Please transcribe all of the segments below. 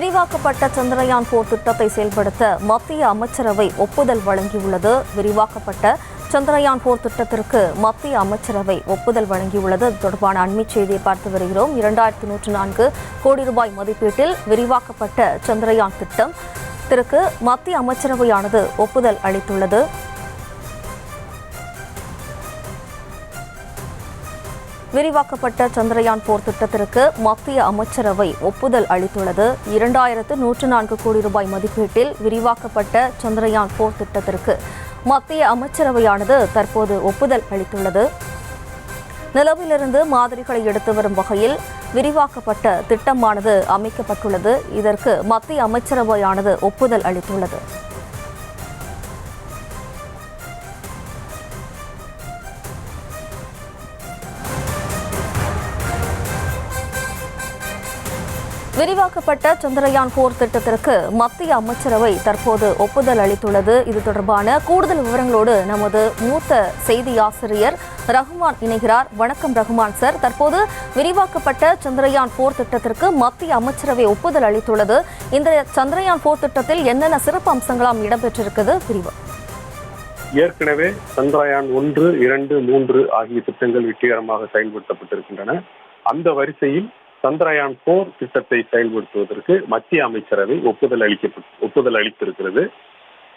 விரிவாக்கப்பட்ட சந்திரயான் 4 திட்டத்தை செயல்படுத்த மத்திய அமைச்சரவை ஒப்புதல் வழங்கியுள்ளது. விரிவாக்கப்பட்ட சந்திரயான் 4 திட்டத்திற்கு மத்திய அமைச்சரவை ஒப்புதல் வழங்கியுள்ளது. இது தொடர்பான அண்மைச் செய்தியை பார்த்து வருகிறோம். 2104 கோடி ரூபாய் மதிப்பீட்டில் விரிவாக்கப்பட்ட சந்திரயான் திட்டத்திற்கு மத்திய அமைச்சரவையானது ஒப்புதல் அளித்துள்ளது. விரிவாக்கப்பட்ட சந்திரயான் 4 திட்டத்திற்கு மத்திய அமைச்சரவை ஒப்புதல் அளித்துள்ளது. 2104 கோடி ரூபாய் மதிப்பீட்டில் விரிவாக்கப்பட்ட சந்திரயான் 4 திட்டத்திற்கு மத்திய அமைச்சரவையானது தற்போது ஒப்புதல் அளித்துள்ளது. நிலவிலிருந்து மாதிரிகளை எடுத்து வரும் வகையில் விரிவாக்கப்பட்ட திட்டமானது அமைக்கப்பட்டுள்ளது. இதற்கு மத்திய அமைச்சரவையானது ஒப்புதல் அளித்துள்ளது. விரிவாக்கப்பட்ட சந்திரயான் 4 திட்டத்திற்கு மத்திய அமைச்சரவை தற்போது ஒப்புதல் அளித்துள்ளது. இது தொடர்பான கூடுதல் விவரங்களோடு நமது மூத்த செய்தி ஆசிரியர் ரகுமான் இணைகிறார். வணக்கம் ரகுமான் சார். தற்போது விரிவாக்கப்பட்ட சந்திரயான் 4 திட்டத்திற்கு மத்திய அமைச்சரவை ஒப்புதல் அளித்துள்ளது. இந்த சந்திரயான் 4 திட்டத்தில் என்னென்ன சிறப்பு அம்சங்களாம் இடம்பெற்றிருக்கிறது பிரிவு? ஏற்கனவே சந்திரயான் 1, 2, 3 ஆகிய திட்டங்கள் வெற்றிகரமாக செயல்படுத்தப்பட்டிருக்கின்றன. அந்த வரிசையில் சந்திரயான் 4 திட்டத்தை செயல்படுத்துவதற்கு மத்திய அமைச்சரவை ஒப்புதல் அளித்திருக்கிறது.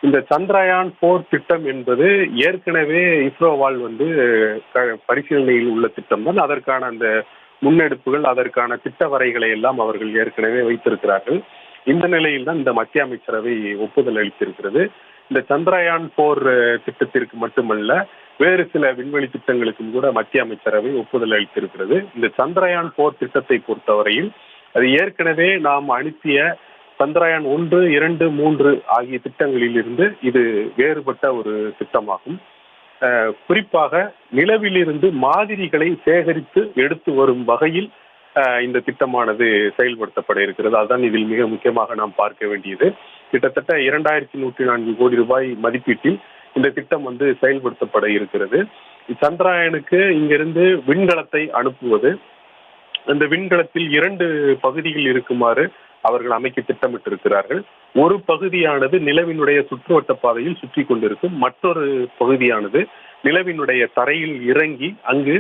இந்த சந்திரயான் 4 திட்டம் என்பது ஏற்கனவே இஸ்ரோவால் பரிசீலனையில் உள்ள திட்டம் தான். அதற்கான அந்த முன்னெடுப்புகள், அதற்கான திட்ட வரைகளை எல்லாம் அவர்கள் ஏற்கனவே வைத்திருக்கிறார்கள். இந்த நிலையில் தான் இந்த மத்திய அமைச்சரவை ஒப்புதல் அளித்திருக்கிறது. இந்த சந்திரயான் 4 திட்டத்திற்கு மட்டுமல்ல, வேறு சில விண்வெளி திட்டங்களுக்கும் கூட மத்திய அமைச்சரவை ஒப்புதல் அளித்திருக்கிறது. இந்த சந்திரயான் 4 திட்டத்தை பொறுத்தவரையில் அது ஏற்கனவே நாம் அனுப்பிய சந்திரயான் 1, 2, 3 ஆகிய திட்டங்களில் இருந்து இது வேறுபட்ட ஒரு திட்டமாகும். குறிப்பாக நிலவிலிருந்து மாதிரிகளை சேகரித்து எடுத்து வரும் வகையில் இந்த திட்டமானது செயல்படுத்தப்பட இருக்கிறது. அதுதான் இதில் மிக முக்கியமாக நாம் பார்க்க வேண்டியது. கிட்டத்தட்ட 2104 கோடி ரூபாய் மதிப்பீட்டில் இந்த திட்டம் செயல்படுத்தப்பட இருக்கிறது. சந்திரயானுக்கு இங்கிருந்து விண்கலத்தை அனுப்புவது, அந்த விண்கலத்தில் 2 பகுதிகள் இருக்குமாறு அவர்கள் அமைக்க திட்டமிட்டிருக்கிறார்கள். ஒரு பகுதியானது நிலவினுடைய சுற்றுவட்ட பாதையில் சுற்றி கொண்டிருக்கும். மற்றொரு பகுதியானது நிலவினுடைய தரையில் இறங்கி அங்கு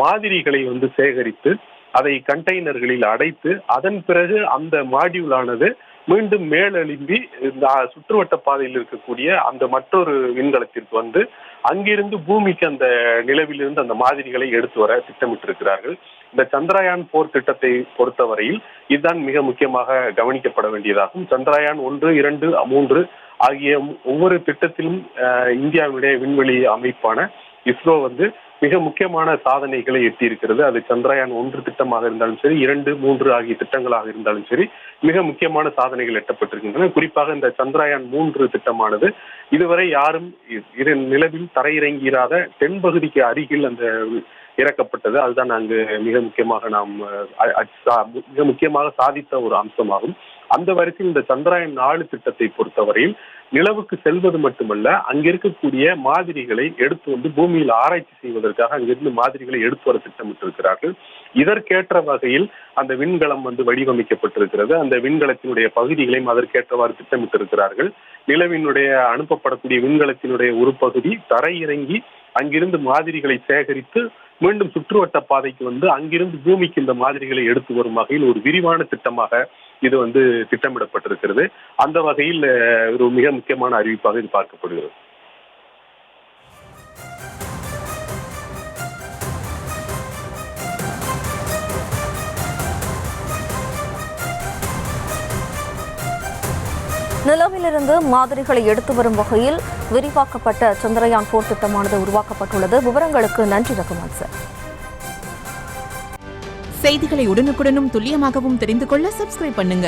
மாதிரிகளை சேகரித்து அதை கண்டெய்னர்களில் அடைத்து அதன் பிறகு அந்த மாடியூலானது மீண்டும் மேலெழும்பி இந்த சுற்றுவட்ட பாதையில் இருக்கக்கூடிய அந்த மற்றொரு விண்கலத்திற்கு அங்கிருந்து பூமிக்கு அந்த நிலவிலிருந்து அந்த மாதிரிகளை எடுத்து வர திட்டமிட்டிருக்கிறார்கள். இந்த சந்திரயான் 4 திட்டத்தை பொறுத்தவரையில் இதுதான் மிக முக்கியமாக கவனிக்கப்பட வேண்டியதாகும். சந்திரயான் 1, 2, 3 ஆகிய ஒவ்வொரு திட்டத்திலும் இந்தியாவுடைய விண்வெளி அமைப்பான இஸ்ரோ மிக முக்கியமான சாதனைகளை எட்டியிருக்கிறது. அது சந்திரயான் 1 திட்டமாக இருந்தாலும் சரி, 2, 3 ஆகிய திட்டங்களாக இருந்தாலும் சரி, மிக முக்கியமான சாதனைகள் எட்டப்பட்டிருக்கின்றன. குறிப்பாக இந்த சந்திரயான் 3 திட்டமானது இதுவரை யாரும் நிலவில் தரையிறங்கிறாத தென்பகுதிக்கு அருகில் அந்த இறக்கப்பட்டது. அதுதான் அங்கு மிக முக்கியமாக சாதித்த ஒரு அம்சமாகும். அந்த வரிசையில் இந்த சந்திரயான் 4 திட்டத்தை பொறுத்தவரையில் நிலவுக்கு செல்வது மட்டுமல்ல, அங்கிருக்கக்கூடிய மாதிரிகளை எடுத்து பூமியில் ஆராய்ச்சி செய்வதற்காக அங்கிருந்து மாதிரிகளை எடுத்து வர திட்டமிட்டிருக்கிறார்கள். இதற்கேற்ற வகையில் அந்த விண்கலம் வடிவமைக்கப்பட்டிருக்கிறது. அந்த விண்கலத்தினுடைய பகுதிகளையும் அதற்கேற்றவாறு திட்டமிட்டிருக்கிறார்கள். நிலவினுடைய அனுப்பப்படக்கூடிய விண்கலத்தினுடைய ஒரு பகுதி தரையிறங்கி அங்கிருந்து மாதிரிகளை சேகரித்து மீண்டும் சுற்றுவட்ட பாதைக்கு அங்கிருந்து பூமிக்கு இந்த மாதிரிகளை எடுத்து வரும் வகையில் ஒரு விரிவான திட்டமாக இது திட்டமிடப்பட்டிருக்கிறது. அந்த வகையில் ஒரு மிக முக்கியமான அறிவிப்பாக இது பார்க்கப்படுகிறது. நிலவிலிருந்து மாதிரிகளை எடுத்து வரும் வகையில் விரிவாக்கப்பட்ட சந்திரயான் 4 திட்டமானது உருவாக்கப்பட்டுள்ளது. விவரங்களுக்கு நன்றி ரகுமான் சார். செய்திகளை உடனுக்குடனும் துல்லியமாகவும் தெரிந்து கொள்ள சப்ஸ்கிரைப் பண்ணுங்க.